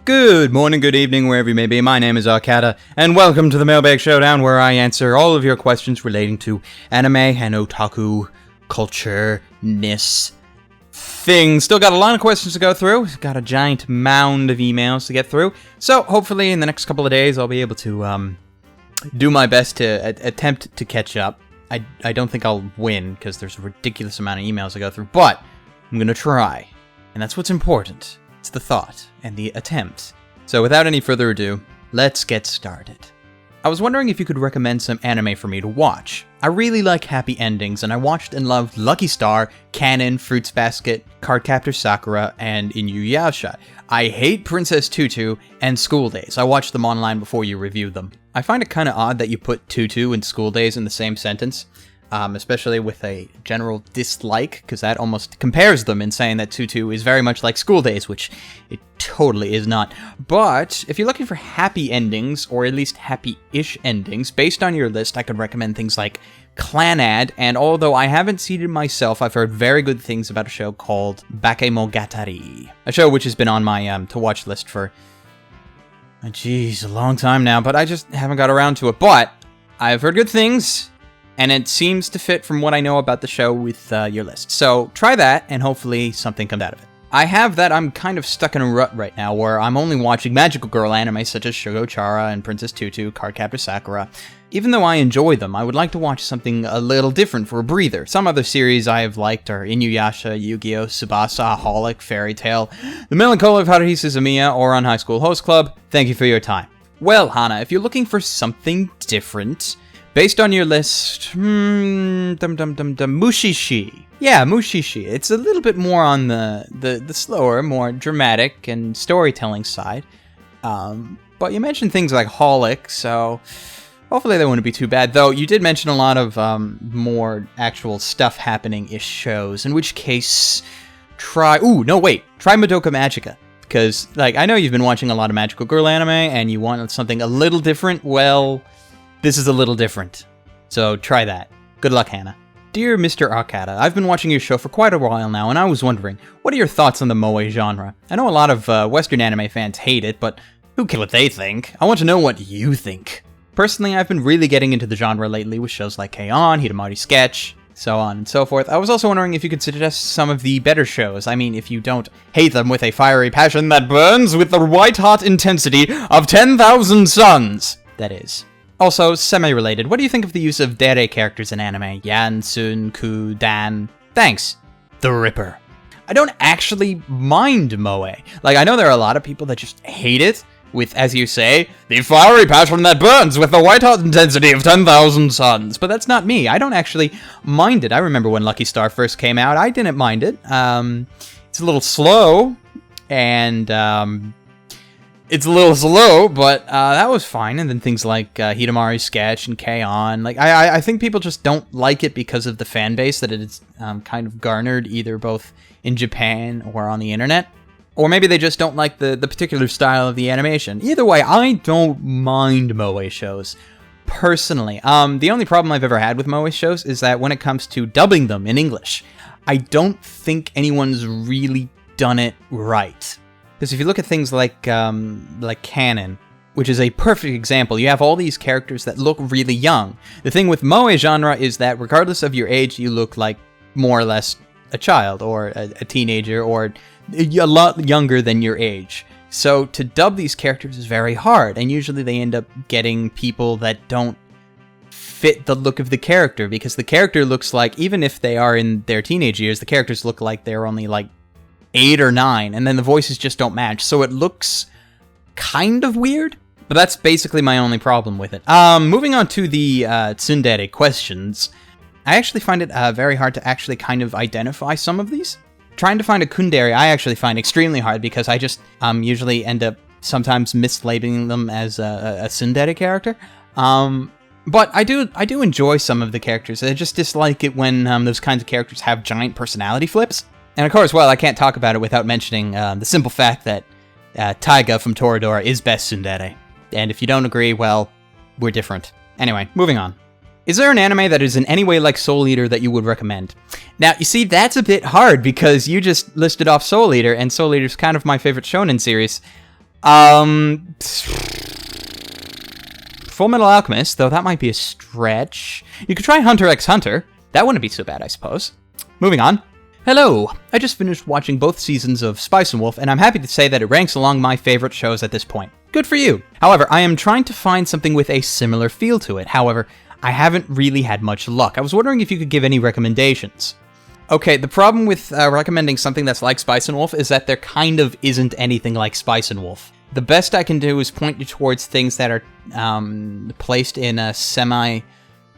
Good morning, good evening, wherever you may be. My name is Arcata, and welcome to the Mailbag Showdown, where I answer all of your questions relating to anime and otaku culture-ness things. Still got a lot of questions to go through. Got a giant mound of emails to get through. So, hopefully, in the next couple of days, I'll be able to do my best to attempt to catch up. I don't think I'll win, because there's a ridiculous amount of emails to go through, but I'm going to try. And that's what's important. It's the thought and the attempt. So without any further ado, let's get started. I was wondering if you could recommend some anime for me to watch. I really like happy endings, and I watched and loved Lucky Star, Canon, Fruits Basket, Cardcaptor Sakura, and Inuyasha. I hate Princess Tutu and School Days. I watched them online before you reviewed them. I find it kind of odd that you put Tutu and School Days in the same sentence. Especially with a general dislike, because that almost compares them in saying that Tutu is very much like School Days, which it totally is not. But if you're looking for happy endings, or at least happy-ish endings, based on your list, I could recommend things like Clannad, and although I haven't seen it myself, I've heard very good things about a show called Bakemogatari, a show which has been on my to-watch list for, a long time now, but I just haven't got around to it. But I've heard good things, and it seems to fit from what I know about the show with your list. So try that, and hopefully something comes out of it. I have that I'm kind of stuck in a rut right now, where I'm only watching magical girl anime such as Shugo Chara and Princess Tutu, Cardcaptor Sakura. Even though I enjoy them, I would like to watch something a little different for a breather. Some other series I have liked are Inuyasha, Yu-Gi-Oh!, Tsubasa, Holic, Fairy Tail, The Melancholy of Haruhi Suzumiya, or on High School Host Club. Thank you for your time. Well, Hana, if you're looking for something different, based on your list, Mushishi. Yeah, Mushishi. It's a little bit more on the slower, more dramatic and storytelling side. But you mentioned things like Holic, so hopefully they wouldn't be too bad. Though you did mention a lot of more actual stuff happening-ish shows, in which case, try Madoka Magica. Because, I know you've been watching a lot of magical girl anime, and you want something a little different. Well, this is a little different, so try that. Good luck, Hannah. Dear Mr. Arcata, I've been watching your show for quite a while now, and I was wondering, what are your thoughts on the moe genre? I know a lot of Western anime fans hate it, but who cares what they think? I want to know what you think. Personally, I've been really getting into the genre lately with shows like K-On!, Hitamari Sketch, so on and so forth. I was also wondering if you could suggest some of the better shows. I mean, if you don't hate them with a fiery passion that burns with the white-hot intensity of 10,000 suns, that is. Also, semi-related, what do you think of the use of dere characters in anime? Yan, Sun, Ku, Dan. Thanks. The Ripper. I don't actually mind moe. I know there are a lot of people that just hate it, with, as you say, the fiery passion that burns with the white-hot intensity of 10,000 suns. But that's not me. I don't actually mind it. I remember when Lucky Star first came out. I didn't mind it. It's a little slow, and but that was fine. And then things like Hitamari Sketch and K-On! I think people just don't like it because of the fan base that it's kind of garnered, either both in Japan or on the internet. Or maybe they just don't like the particular style of the animation. Either way, I don't mind moe shows, personally. The only problem I've ever had with moe shows is that when it comes to dubbing them in English, I don't think anyone's really done it right. Because if you look at things like Canon, which is a perfect example, you have all these characters that look really young. The thing with moe genre is that regardless of your age, you look like more or less a child, or a teenager, or a lot younger than your age. So to dub these characters is very hard, and usually they end up getting people that don't fit the look of the character, because the character looks like, even if they are in their teenage years, the characters look like they're only 8 or 9, and then the voices just don't match, so it looks kind of weird, but that's basically my only problem with it. Moving on to the tsundere questions, I actually find it very hard to actually kind of identify some of these. Trying to find a kundere I actually find extremely hard, because I just usually end up sometimes mislabeling them as a tsundere character. But I do enjoy some of the characters. I just dislike it when those kinds of characters have giant personality flips. And of course, well, I can't talk about it without mentioning the simple fact that Taiga from Toradora is best tsundere. And if you don't agree, well, we're different. Anyway, moving on. Is there an anime that is in any way like Soul Eater that you would recommend? Now, you see, that's a bit hard because you just listed off Soul Eater, and Soul Eater's kind of my favorite shonen series. Full Metal Alchemist, though that might be a stretch. You could try Hunter x Hunter. That wouldn't be so bad, I suppose. Moving on. Hello! I just finished watching both seasons of Spice and Wolf, and I'm happy to say that it ranks along my favorite shows at this point. Good for you! However, I am trying to find something with a similar feel to it. However, I haven't really had much luck. I was wondering if you could give any recommendations. Okay, the problem with recommending something that's like Spice and Wolf is that there kind of isn't anything like Spice and Wolf. The best I can do is point you towards things that are placed in a semi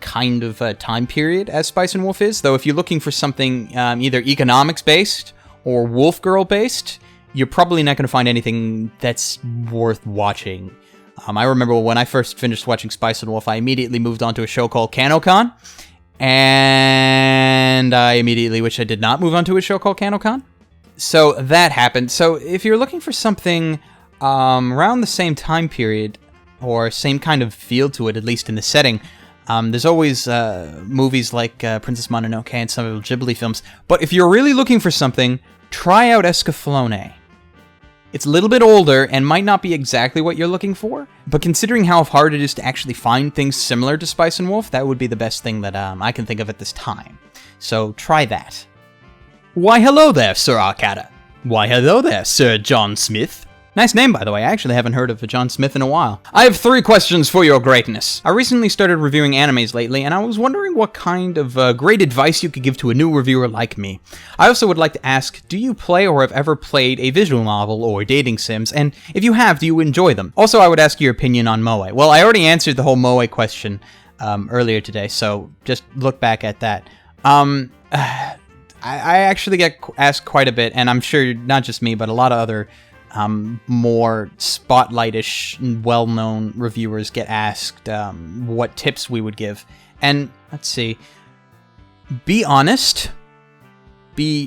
kind of time period as Spice and Wolf is, though if you're looking for something either economics-based or Wolf Girl-based, you're probably not going to find anything that's worth watching. I remember when I first finished watching Spice and Wolf, I immediately moved on to a show called Kanokon, and I immediately wish I did not move on to a show called Kanokon. So that happened. So if you're looking for something around the same time period, or same kind of feel to it, at least in the setting, there's always movies like Princess Mononoke and some of the Ghibli films. But if you're really looking for something, try out Escaflowne. It's a little bit older and might not be exactly what you're looking for, but considering how hard it is to actually find things similar to Spice and Wolf, that would be the best thing that I can think of at this time. So try that. Why hello there, Sir Arcada. Why hello there, Sir John Smith. Nice name, by the way. I actually haven't heard of John Smith in a while. I have 3 questions for your greatness. I recently started reviewing animes lately, and I was wondering what kind of great advice you could give to a new reviewer like me. I also would like to ask, do you play or have ever played a visual novel or dating sims? And if you have, do you enjoy them? Also, I would ask your opinion on moe. Well, I already answered the whole moe question earlier today, so just look back at that. I actually get asked quite a bit, and I'm sure not just me, but a lot of other more spotlight-ish, well-known reviewers get asked what tips we would give. And let's see. Be honest.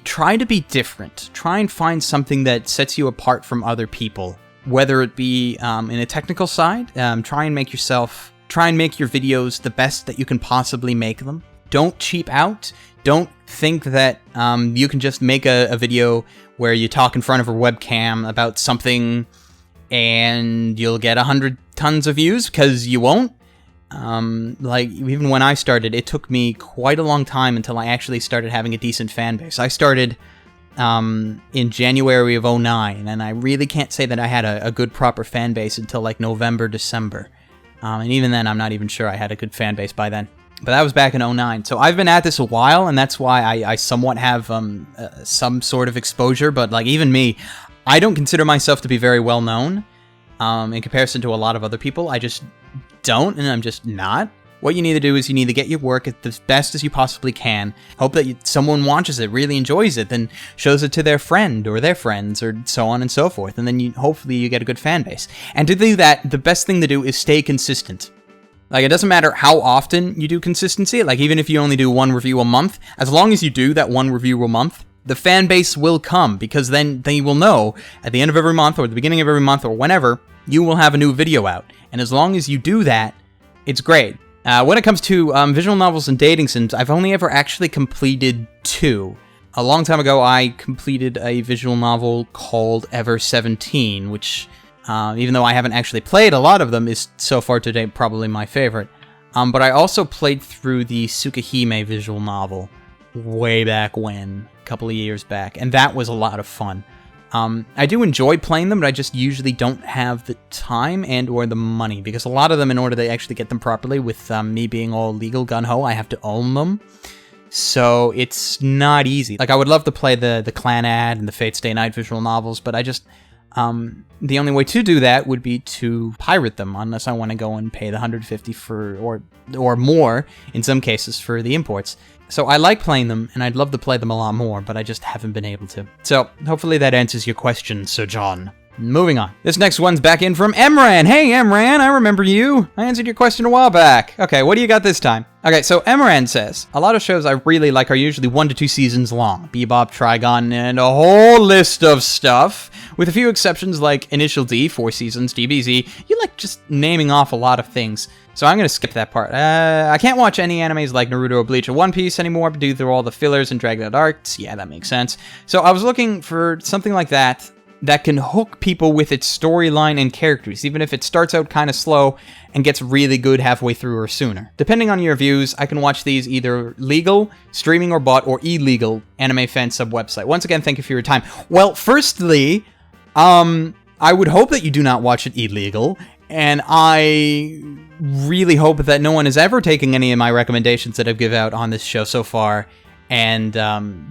Try to be different. Try and find something that sets you apart from other people. Whether it be in a technical side, try and make your videos the best that you can possibly make them. Don't cheap out. Don't think that you can just make a video where you talk in front of a webcam about something and you'll get 100 tons of views, because you won't. Like, even when I started, it took me quite a long time until I actually started having a decent fan base. I started in January of 2009, and I really can't say that I had a good proper fan base until like November, December. And even then, I'm not even sure I had a good fan base by then. But that was back in 2009. So I've been at this a while, and that's why I somewhat have some sort of exposure. But like, even me, I don't consider myself to be very well known in comparison to a lot of other people. I just don't, and I'm just not. What you need to do is you need to get your work as best as you possibly can. Hope that someone watches it, really enjoys it, then shows it to their friend or their friends, or so on and so forth. And then hopefully you get a good fan base. And to do that, the best thing to do is stay consistent. Like, it doesn't matter how often you do consistency. Like, even if you only do 1 review a month, as long as you do that 1 review a month, the fan base will come, because then they will know at the end of every month or the beginning of every month or whenever you will have a new video out. And as long as you do that, it's great. When it comes to visual novels and dating sims, I've only ever actually completed 2. A long time ago, I completed a visual novel called Ever 17, which, even though I haven't actually played a lot of them, is so far to date probably my favorite. But I also played through the Tsukahime visual novel way back when, a couple of years back, and that was a lot of fun. I do enjoy playing them, but I just usually don't have the time and or the money, because a lot of them, in order to actually get them properly, with me being all legal gung-ho, I have to own them. So it's not easy. Like, I would love to play the Clan Ad and the Fate Stay Night visual novels, but I just... the only way to do that would be to pirate them, unless I want to go and pay the $150 for, or more, in some cases, for the imports. So I like playing them, and I'd love to play them a lot more, but I just haven't been able to. So, hopefully that answers your question, Sir John. Moving on. This next one's back in from Emran. Hey, Emran, I remember you. I answered your question a while back. Okay, what do you got this time? Okay, so Emran says, a lot of shows I really like are usually 1 to 2 seasons long. Bebop, Trigun, and a whole list of stuff. With a few exceptions like Initial D, 4 seasons, DBZ. You like just naming off a lot of things. So I'm going to skip that part. I can't watch any animes like Naruto or Bleach or One Piece anymore due to all the fillers and dragged out arcs. Yeah, that makes sense. So I was looking for something like that. that can hook people with its storyline and characters, even if it starts out kind of slow and gets really good halfway through or sooner. Depending on your views, I can watch these either legal, streaming or bought, or illegal anime fan sub website. Once again, thank you for your time. Well, firstly, I would hope that you do not watch it illegal, and I really hope that no one is ever taking any of my recommendations that I've given out on this show so far and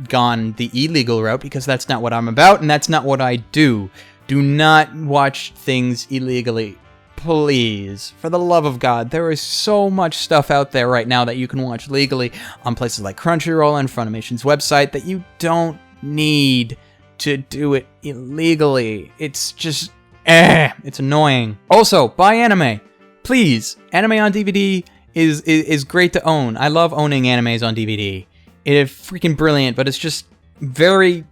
gone the illegal route, because that's not what I'm about, and that's not what I do. Do not watch things illegally. Please. For the love of God. There is so much stuff out there right now that you can watch legally on places like Crunchyroll and Funimation's website that you don't need to do it illegally. It's just, it's annoying. Also, buy anime. Please. Anime on DVD is great to own. I love owning animes on DVD. It is freaking brilliant, but it's just very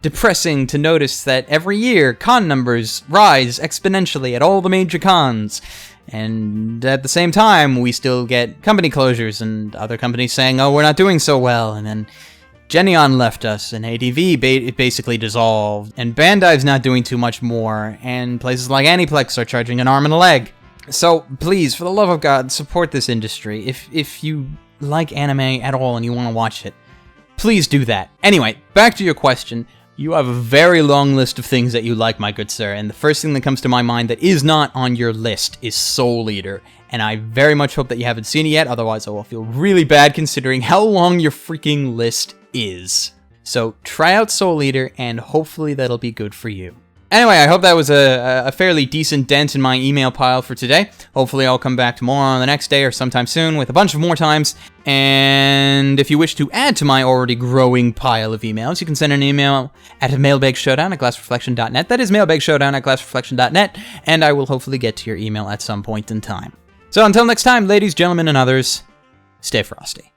depressing to notice that every year con numbers rise exponentially at all the major cons. And at the same time, we still get company closures and other companies saying, oh, we're not doing so well. And then Geneon left us, and ADV basically dissolved, and Bandai's not doing too much more, and places like Aniplex are charging an arm and a leg. So please, for the love of God, support this industry. If you like anime at all and you want to watch it, please do that. Anyway, back to your question. You have a very long list of things that you like, my good sir, and the first thing that comes to my mind that is not on your list is Soul Eater, and I very much hope that you haven't seen it yet, otherwise I will feel really bad considering how long your freaking list is. So try out Soul Eater, and hopefully that'll be good for you. Anyway, I hope that was a fairly decent dent in my email pile for today. Hopefully I'll come back tomorrow on the next day or sometime soon with a bunch of more times. And if you wish to add to my already growing pile of emails, you can send an email at mailbagshowdown@glassreflection.net. That is mailbagshowdown@glassreflection.net, and I will hopefully get to your email at some point in time. So until next time, ladies, gentlemen, and others, stay frosty.